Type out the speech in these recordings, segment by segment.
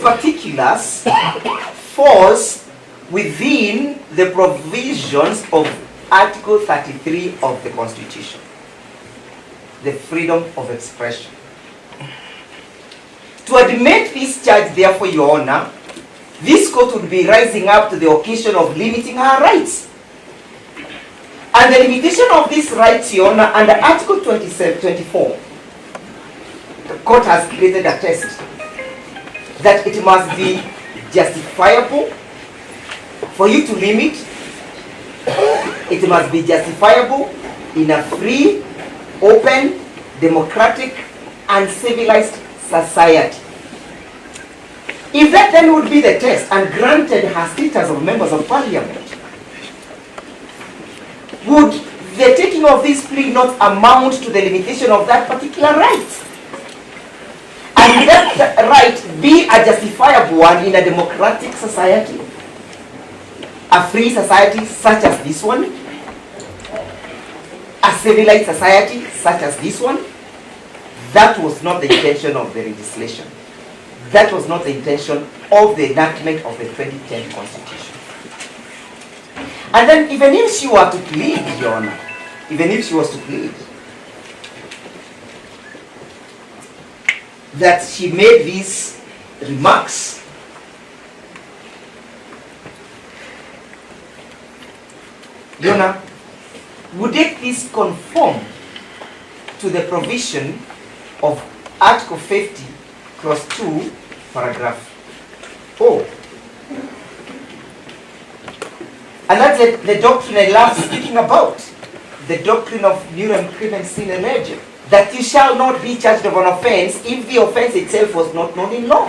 particulars falls within the provisions of Article 33 of the Constitution, the freedom of expression. To admit this charge, therefore, Your Honor, this court would be rising up to the occasion of limiting her rights. And the limitation of these rights, Your Honor, under Article 24, the court has created a test that it must be justifiable for you to limit. It must be justifiable in a free, open, democratic, and civilized society. If that then would be the test and granted her status of members of parliament, would the taking of this plea not amount to the limitation of that particular right? And would that right be a justifiable one in a democratic society? A free society such as this one? A civilized society such as this one? That was not the intention of the legislation. That was not the intention of the enactment of the 2010 Constitution. And then even if she were to plead, Your Honor, even if she was to plead that she made these remarks, Your Honor, would this conform to the provision of Article 50, Clause 2, Paragraph 4? And that's the doctrine I love speaking about, the doctrine of nurum crimen sine lege, that you shall not be charged of an offense if the offense itself was not known in law.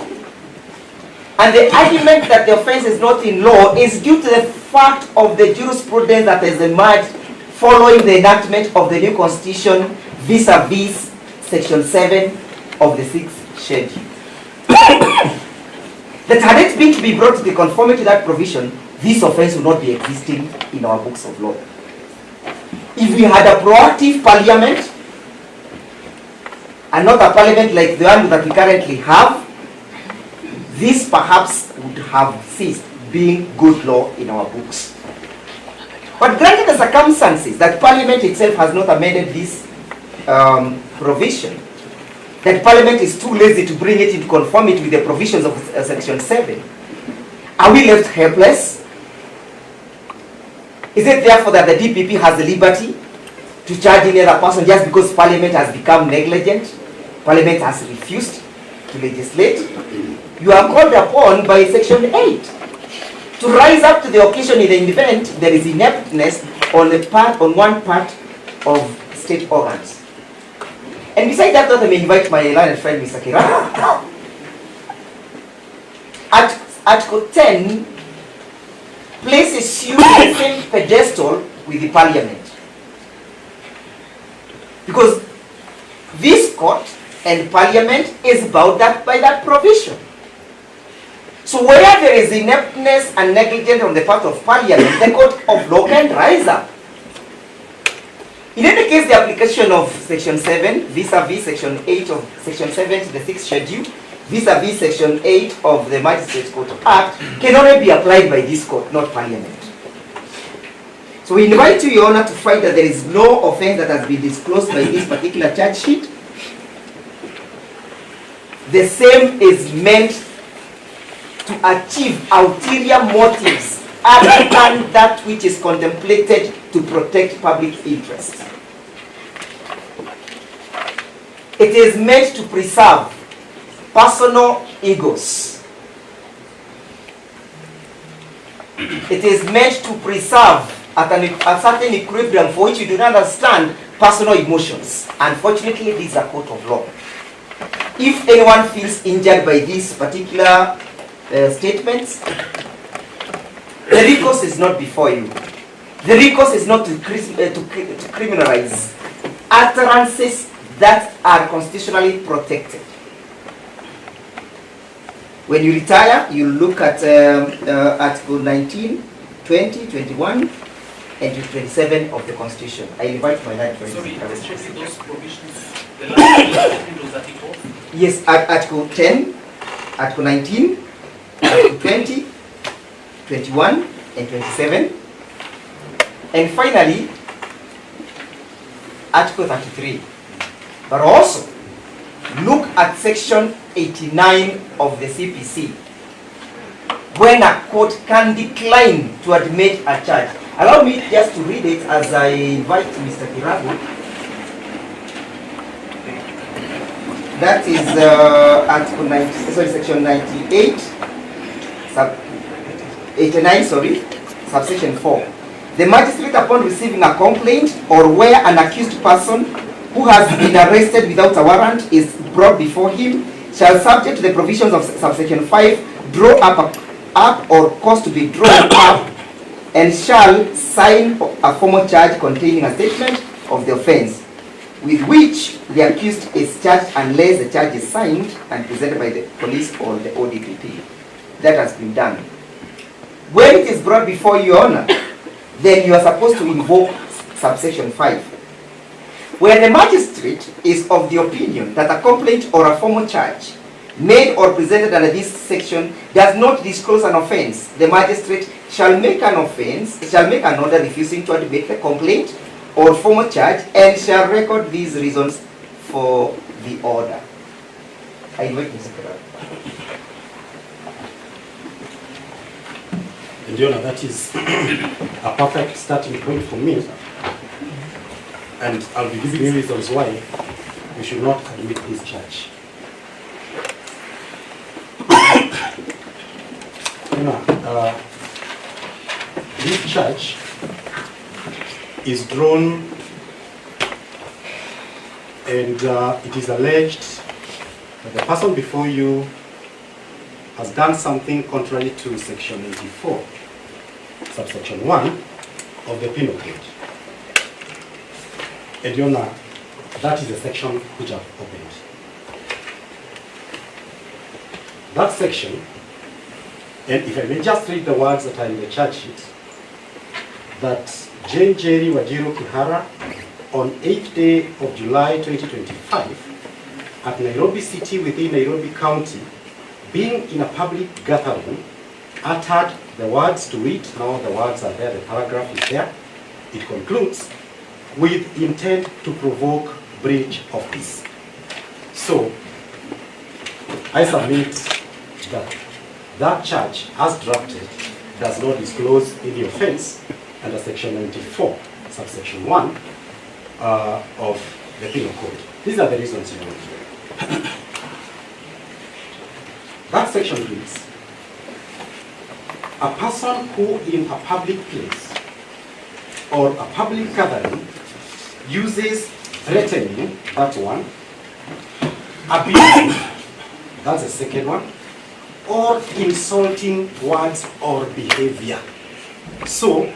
And the argument that the offense is not in law is due to the fact of the jurisprudence that has emerged following the enactment of the new constitution vis-a-vis Section 7 of the 6th schedule. That had it been to be brought to the conformity to that provision, this offense would not be existing in our books of law. If we had a proactive parliament, and not a parliament like the one that we currently have, this perhaps would have ceased being good law in our books. But granted the circumstances that parliament itself has not amended this provision, that parliament is too lazy to bring it into conformity with the provisions of Section 7, are we left helpless? Is it therefore that the DPP has the liberty to charge any other person just because parliament has become negligent? Parliament has refused to legislate? You are called upon by Section 8 to rise up to the occasion in the event there is ineptness on one part of state organs. And besides that, I may invite my learned friend, Mr. Kihara. Article 10 places you on the same pedestal with the parliament. Because this court and parliament is bound by that provision. So where there is ineptness and negligence on the part of parliament, the court of law can rise up. In any case, the application of Section 7 vis-a-vis Section 8 of Section 7 to the 6th schedule vis-a-vis Section 8 of the Magistrates Court Act can only be applied by this court, not parliament. So we invite you, Your Honor, to find that there is no offense that has been disclosed by this particular charge sheet. The same is meant to achieve ulterior motives other than that which is contemplated to protect public interest. It is meant to preserve personal egos. It is meant to preserve at a certain equilibrium for which you do not understand personal emotions. Unfortunately, this is a court of law. If anyone feels injured by these particular statements, the recourse is not before you. The recourse is not to criminalize utterances that are constitutionally protected. When you retire, you look at Article 19, 20, 21, and 27 of the Constitution. I invite my life friends. Sorry, especially those provisions, the last those articles? Yes, Article 10, Article 19, Article 20, 21, and 27. And finally, Article 33. But also, look at Section 89 of the CPC, when a court can decline to admit a charge. Allow me just to read it as I invite Mr. Kihara. That is Article 90, sorry, Section 98, sub 89, sorry, subsection 4. The magistrate, upon receiving a complaint or where an accused person who has been arrested without a warrant is brought before him, shall, subject to the provisions of subsection 5, draw up or cause to be drawn up, and shall sign a formal charge containing a statement of the offense, with which the accused is charged unless the charge is signed and presented by the police or the ODPP. That has been done. When it is brought before you, Your Honor, then you are supposed to invoke subsection 5. Where the magistrate is of the opinion that a complaint or a formal charge made or presented under this section does not disclose an offense, the magistrate shall make an order refusing to admit the complaint or formal charge, and shall record these reasons for the order. I invite Mr. Kihara. And Your Honor, that is a perfect starting point for me. And I'll be giving you reasons why we should not admit this charge. This charge is drawn, and it is alleged that the person before you has done something contrary to Section 84, subsection 1 of the Penal Code. And Your Honor, that is the section which I've opened. That section, and if I may just read the words that are in the charge sheet, that Jayne Kihara, on 8th day of July 2025, at Nairobi City within Nairobi County, being in a public gathering, uttered the words to read. Now the words are there, the paragraph is there. It concludes, with intent to provoke breach of peace. So, I submit that that charge, as drafted, does not disclose any offense under Section 94, subsection 1 of the Penal Code. These are the reasons you know. That section reads, a person who in a public place or a public gathering uses threatening, that's one, abusing, that's the second one, or insulting words or behavior. So,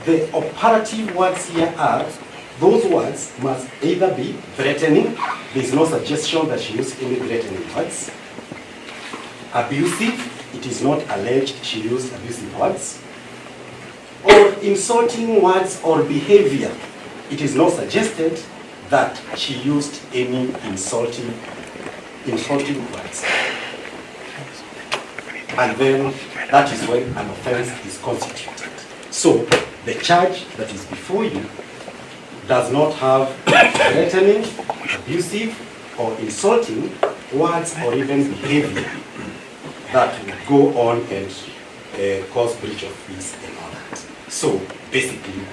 the operative words here are, those words must either be threatening, there is no suggestion that she used any threatening words, abusive, it is not alleged she used abusive words, or insulting words or behavior, it is not suggested that she used any insulting words. And then that is when an offense is constituted. So the charge that is before you does not have threatening, abusive, or insulting words or even behavior that would go on and cause breach of peace and all that. So basically,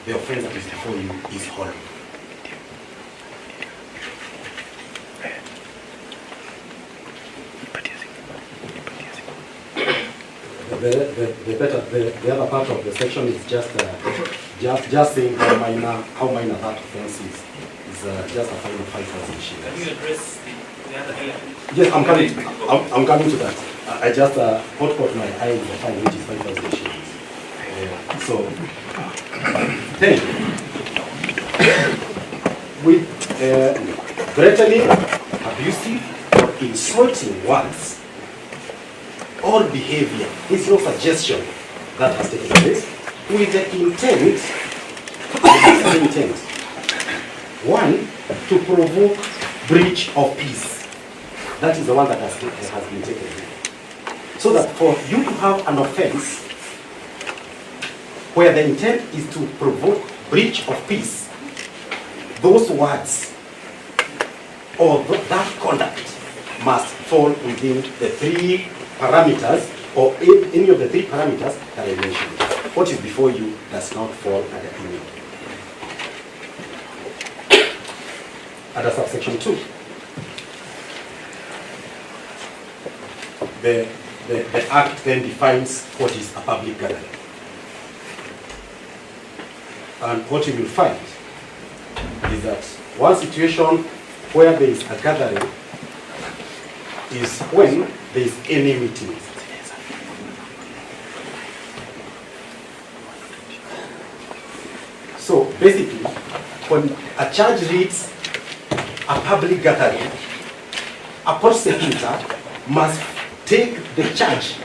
the offense that is before you is hollow. The other part of the section is just saying how minor that offense is just a fine of 5,000 shillings. Can you address the other element? Yes, I'm coming to that. I just caught my eye with the fine, which is 5,000 shillings. So then, with threatening, abusive, or insulting words or behavior, is no suggestion that has taken place with the intent, one, to provoke breach of peace. That is the one that has been taken. So that for you to have an offense where the intent is to provoke breach of peace, those words or that conduct must fall within the 3 parameters or any of the 3 parameters that I mentioned. What is before you does not fall under any. Under subsection 2, the Act then defines what is a public gathering. And what you will find is that one situation where there is a gathering is when there is any meeting. So basically, when a charge reads a public gathering, a prosecutor must take the charge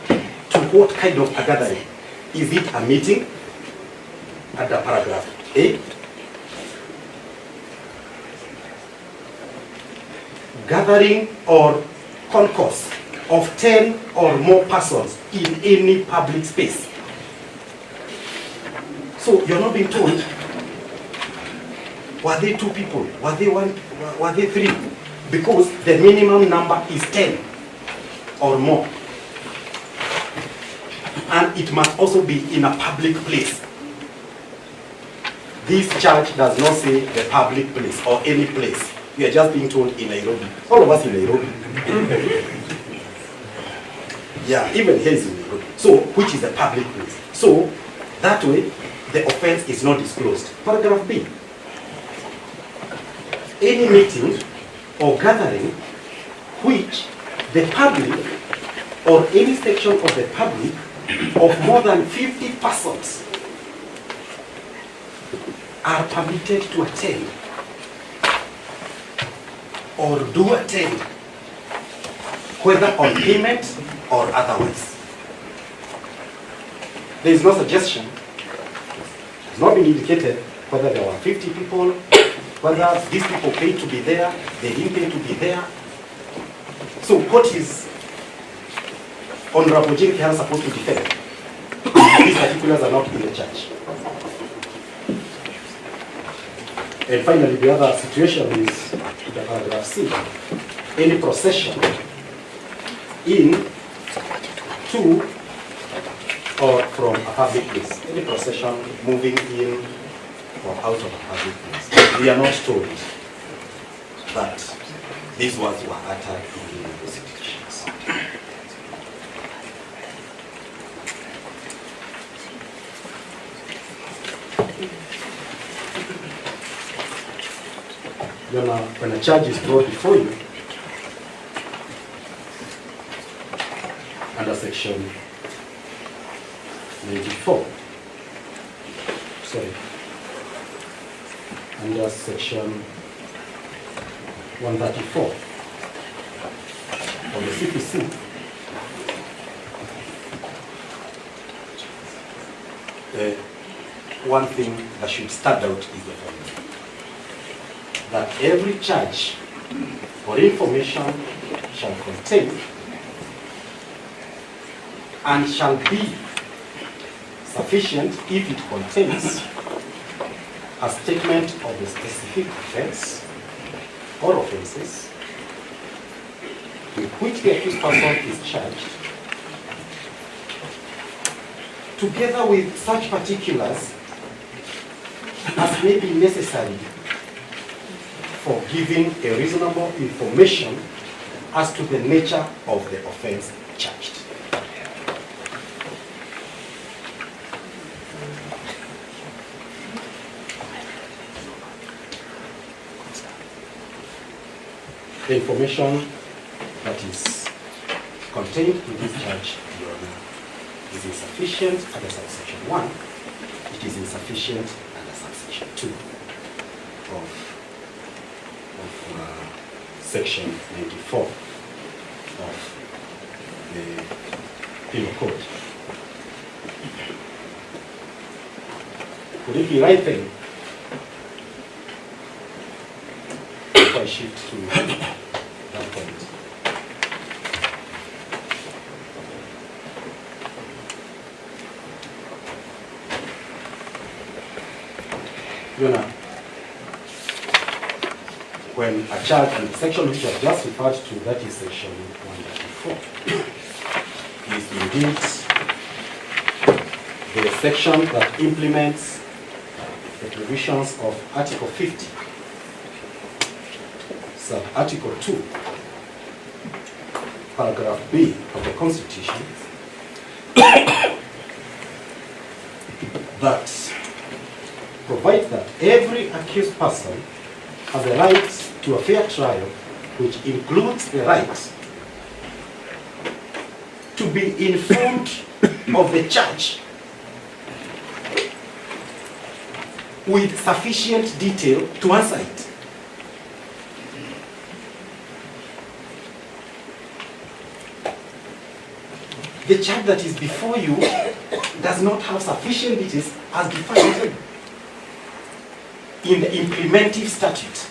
to what kind of a gathering. Is it a meeting? Under paragraph A. Gathering or concourse of 10 or more persons in any public space. So you're not being told, were they 2 people? Were they 1? Were they 3? Because the minimum number is 10 or more. And it must also be in a public place. This charge does not say the public place or any place. We are just being told in Nairobi. All of us in Nairobi. Yeah, even here is in Nairobi. So, which is the public place? So, that way, the offense is not disclosed. Paragraph B. Any meeting or gathering which the public or any section of the public of more than 50 persons are permitted to attend or do attend, whether on payment or otherwise. There is no suggestion, it has not been indicated whether there were 50 people, whether these people paid to be there, they didn't pay to be there. So what is Honorable Jayne Kihara supposed to defend? These particulars are not in the charge. And finally, the other situation is the paragraph C. Any procession in, to, or from a public place. Any procession moving in or out of a public place. We are not told that these words were uttered in the investigations. When a charge is brought before you, under section 94, under section 134 of the CPC, one thing that should stand out is the following: that every charge or information shall contain and shall be sufficient if it contains a statement of the specific offense or offenses with which the accused person is charged, together with such particulars as may be necessary for giving a reasonable information as to the nature of the offense charged. The information that is contained in this charge, Your Honor, is insufficient under subsection 1. It is insufficient under subsection 2 of section 94 of the Penal Code. Would it be right then, if I shift to that point, You know, when a charge, and the section which I have just referred to, that is section 194, is indeed the section that implements the provisions of Article 50, sub-Article 2, paragraph B of the Constitution, that provides that every accused person has a right to a fair trial, which includes the right to be informed of the charge with sufficient detail to answer it. The charge that is before you does not have sufficient details as defined in the implementing statute.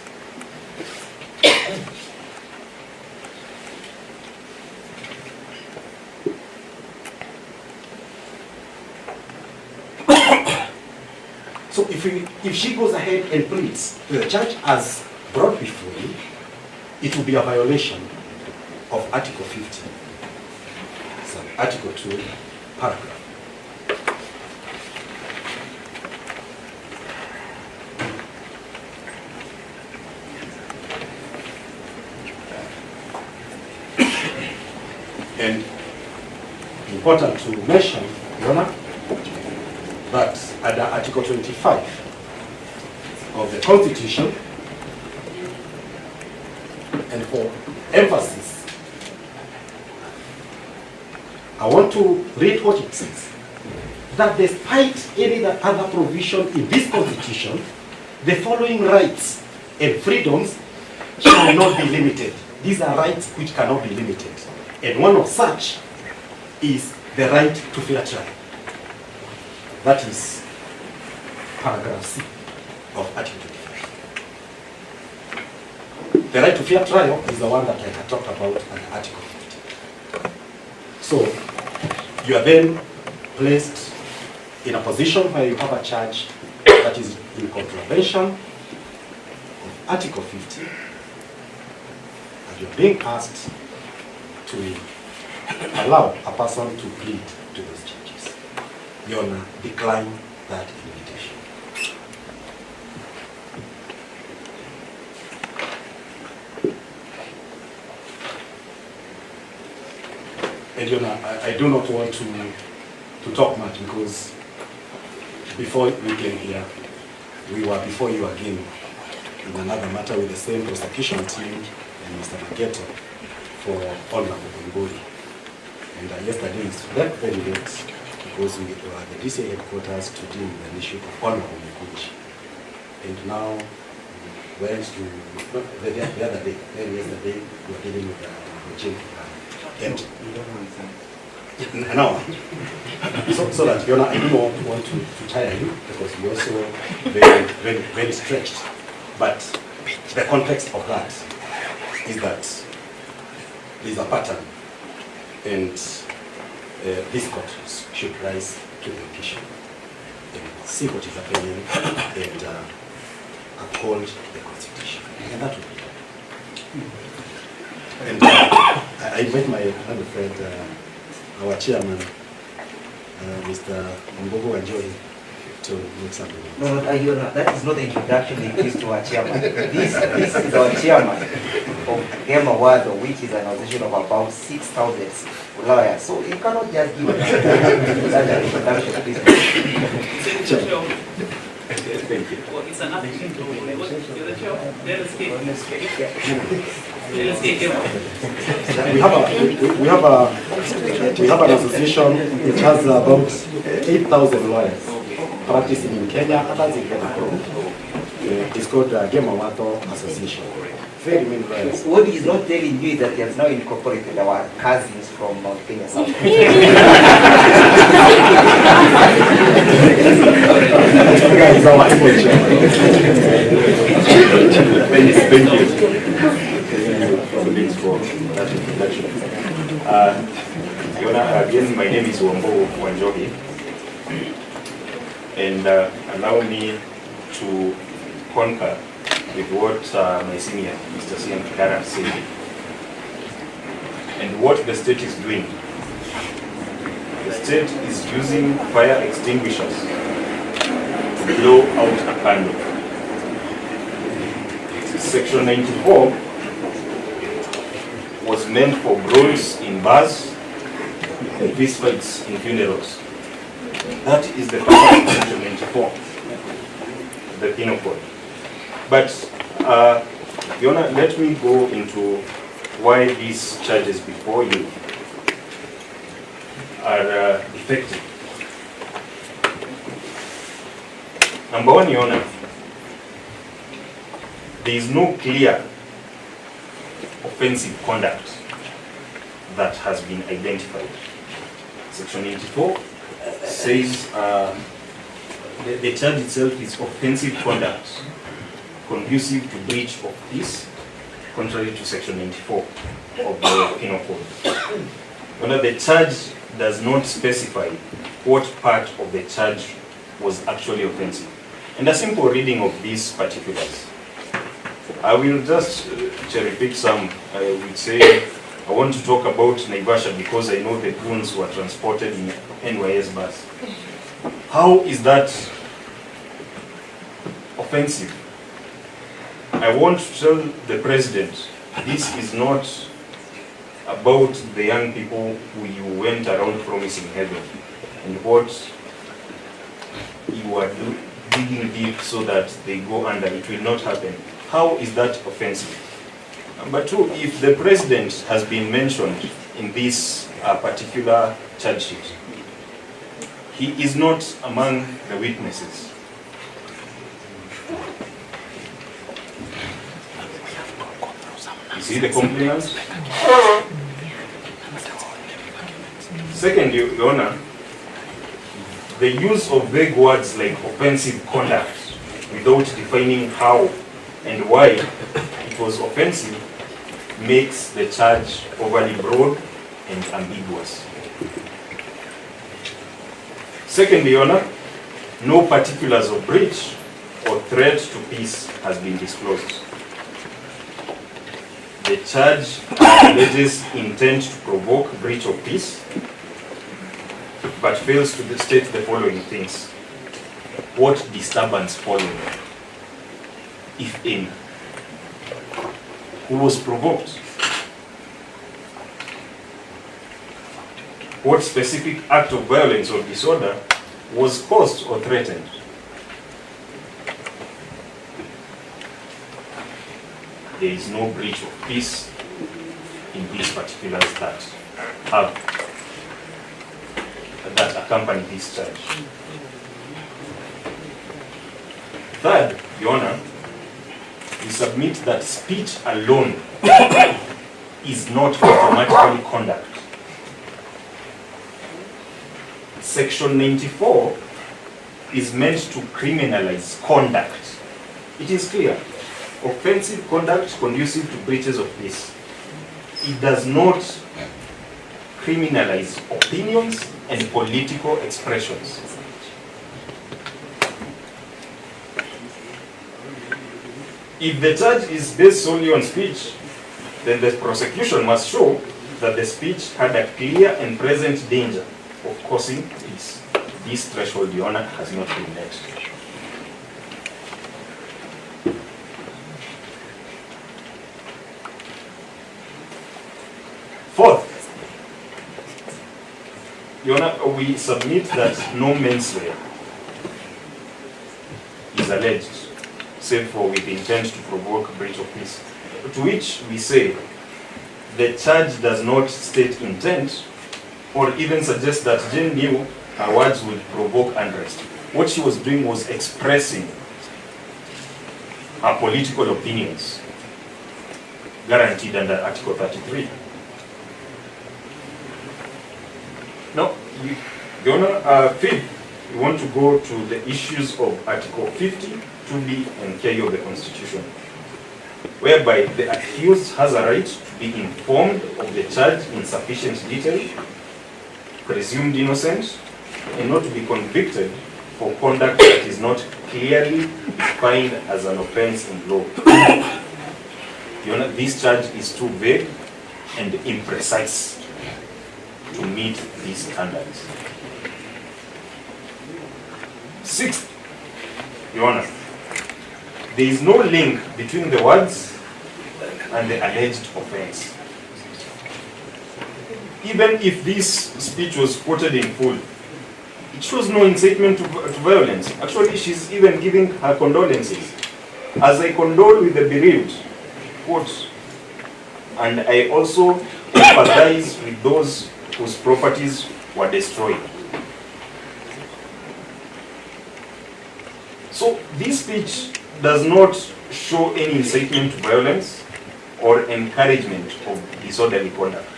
So if she goes ahead and pleads, the judge has brought before you, it will be a violation of Article 50, so Article 2, paragraph. And important to mention, Your Honor, that under Article 25 of the Constitution, and for emphasis, I want to read what it says, that despite any other provision in this Constitution, the following rights and freedoms shall not be limited. These are rights which cannot be limited. And one of such is the right to fair trial. That is paragraph C of Article 25. The right to fair trial is the one that I had talked about under Article 50. So you are then placed in a position where you have a charge that is in contravention of Article 50, and you're being asked to allow a person to plead to those charges. Your Honor, decline that invitation. And Your Honor, I do not want to talk much, because before we came here, we were before you again in another matter with the same prosecution team and Mr. Mageto for Honorable Bongori. And yesterday we slept very late because we were at the DCA headquarters to deal with an issue of Honorable Mekuchi. And now, the other day, yesterday, we were dealing with Jayne Kihara. And no. So that, Your Honor, I do not want to tire you, because you're also very stretched. But the context of that is that there is a pattern, and this court should rise to the occasion and see what is happening and uphold the Constitution. And that will be done. And I invite my other friend, our chairman, Mr. Mbogo Wanjohi, to make something. No, that is not the introduction they give to our chairman. This is our chairman of Game Award, which is an organization of about 6,000 lawyers. So you cannot just give such an introduction, please. Thank you. Well, it's another thing to you're the chair. Let us get. We have an association which has about 8,000 lawyers practicing in Kenya, others in Kenya. It's called Game Award Association. Very many lawyers. What he's not telling you is that he has now incorporated our cousins from Mount Kenya South. Thank you. Colleagues for that introduction. Your Honor, again, my name is Wambo Wanjohi, and allow me to concur with what my senior, Mr. CM Kihara, said. And what the state is doing. The state is using fire extinguishers to blow out a candle. Section 94 was meant for brawls in bars and fistfights in funerals. That is the purpose of Section 94, the Penal Code. But, Your Honor, let me go into why these charges before you are effective. Number one, Your Honor, there is no clear offensive conduct that has been identified. Section 94 says the charge itself is offensive conduct conducive to breach of peace, contrary to Section 94 of the Penal Code. Whether the charge does not specify what part of the charge was actually offensive. And a simple reading of these particulars. I will just cherry pick some. I would say I want to talk about Naivasha because I know the goons were transported in NYS bus. How is that offensive? I want to tell the president, this is not about the young people who you went around promising heaven and what you are digging deep so that they go under. It will not happen. How is that offensive? Number two, if the president has been mentioned in this particular charge sheet, he is not among the witnesses. You see the complainant? Second, Your Honor, the use of vague words like offensive conduct without defining how and why it was offensive makes the charge overly broad and ambiguous. Secondly, Your Honor, no particulars of breach or threat to peace has been disclosed. The charge alleges intent to provoke breach of peace, but fails to state the following things. What disturbance followed, if any? Who was provoked? What specific act of violence or disorder was caused or threatened? There is no breach of peace in these particulars that accompany this charge. Third, Your Honor, we submit that speech alone is not automatically conduct. Section 94 is meant to criminalize conduct. It is clear. Offensive conduct conducive to breaches of peace. It does not criminalize opinions and political expressions. If the charge is based solely on speech, then the prosecution must show that the speech had a clear and present danger of causing peace. This threshold, Your Honor, has not been met. Fourth, Your Honor, we submit that no menswear is alleged, save for with intent to provoke breach of peace. To which we say the charge does not state intent or even suggest that Jane knew her words would provoke unrest. What she was doing was expressing her political opinions, guaranteed under Article 33. Now, Your Honor, fifth, we want to go to the issues of Article 50, 2B, and K of the Constitution, whereby the accused has a right to be informed of the charge in sufficient detail, presumed innocent, and not to be convicted for conduct that is not clearly defined as an offense in law. Your Honor, this charge is too vague and imprecise to meet these standards. Sixth, Your Honor, there is no link between the words and the alleged offense. Even if this speech was quoted in full, it shows no incitement to violence. Actually, she's even giving her condolences. As I condole with the bereaved, quote, and I also empathize with those whose properties were destroyed. So this speech does not show any incitement to violence or encouragement of disorderly conduct.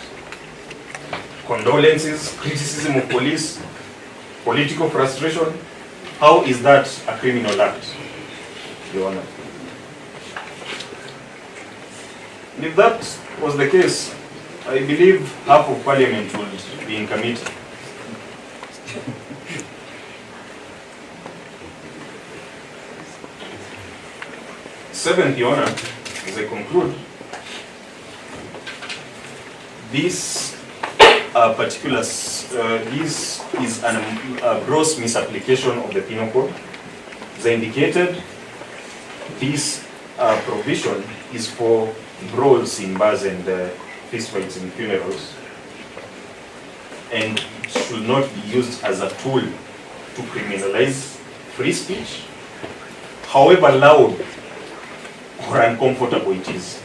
Condolences, criticism of police, political frustration, how is that a criminal act, Your Honor? And if that was the case, I believe half of Parliament would be in committee. Seventh, Your Honor, as I conclude, this this is a gross misapplication of the Penal Code. As I indicated, this provision is for brawls in bars and fistfights in funerals, and should not be used as a tool to criminalize free speech, however loud or uncomfortable it is.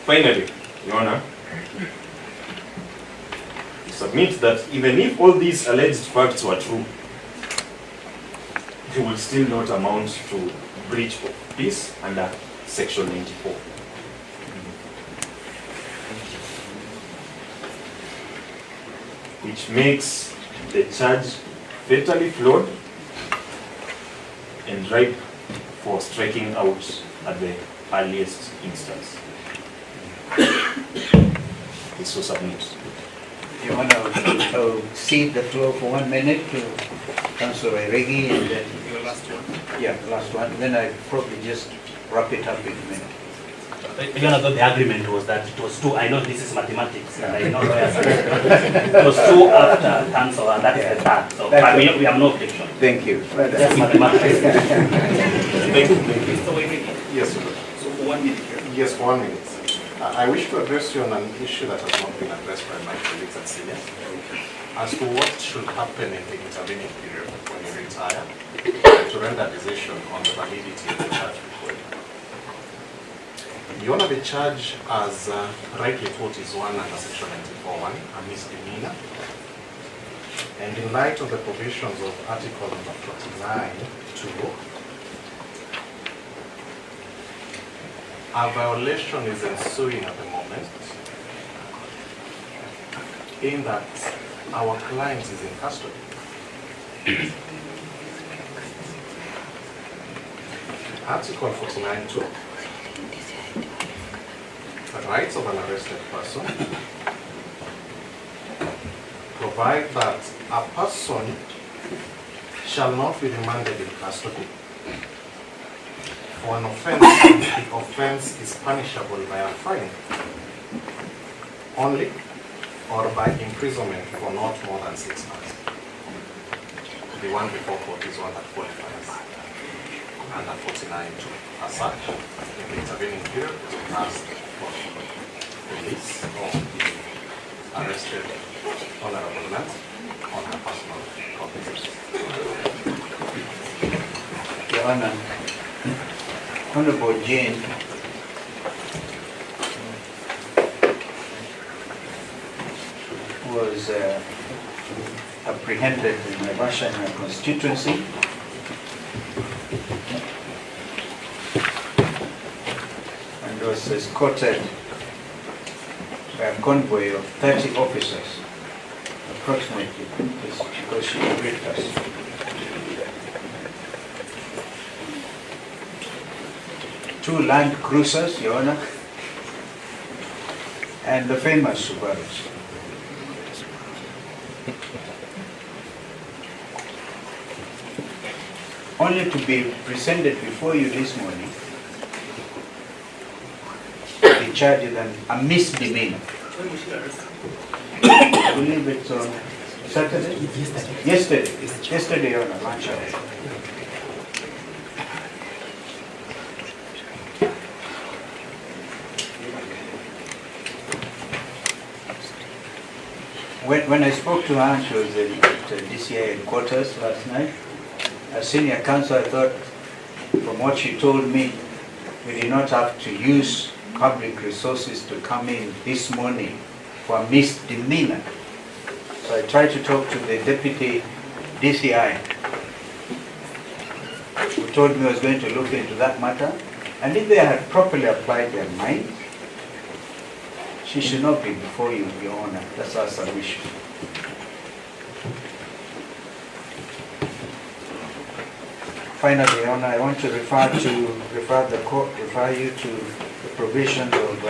Finally, Your Honor, submit that even if all these alleged facts were true, they will still not amount to breach of peace under Section 94. Which makes the charge fatally flawed and ripe for striking out at the earliest instance. This will submit. You want to cede the floor for 1 minute to Councillor Iregi, and then Your last one. yeah, last one. Then I probably just wrap it up in a minute. Even though the agreement was that it was 2, I know this is mathematics, and I know it was 2 after council, and that is the third. So but we have no objection. Thank you. Just mathematics. Thank you. Mr. Wairegi. Yes, sir. So 1 minute here. Yes, 1 minute. I wish to address you on an issue that has not been addressed by my colleagues at senior, as to what should happen in the intervening period when you retire to render a decision on the validity of the charge before you. Your Honor, the charge, as rightly put, is one under Section 94(1), a misdemeanor. And in light of the provisions of Article number 49(2), a violation is ensuing at the moment, in that our client is in custody. Article 49(2), the rights of an arrested person, provide that a person shall not be remanded in custody for an offense if the offense is punishable by a fine only, or by imprisonment for not more than 6 months. The one before court is one that qualifies under 49(2). As such, in the intervening period, it will ask for release of the arrested honorable man on her personal cognizance. Your Honor, Honorable Jayne was apprehended in Naivasha in her constituency and was escorted by a convoy of 30 officers, approximately, because she agreed us. Two Land Cruisers, Your Honor, and the famous Subarus. Only to be presented before you this morning, be charged with a misdemeanor. I believe it's on Saturday? Yesterday on a lunch hour. When I spoke to her, she was at DCI headquarters last night. As senior counsel, I thought, from what she told me, we did not have to use public resources to come in this morning for a misdemeanor. So I tried to talk to the deputy DCI, who told me I was going to look into that matter. And if they had properly applied their minds, she should not be before you, Your Honor. That's our submission. Finally, Your Honor, I want to refer you to the provisions of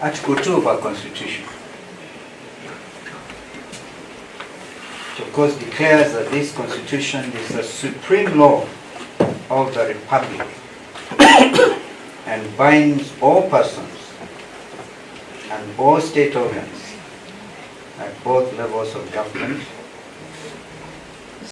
Article 2 of our Constitution, which of course declares that this Constitution is the supreme law of the Republic and binds all persons and all state organs at both levels of government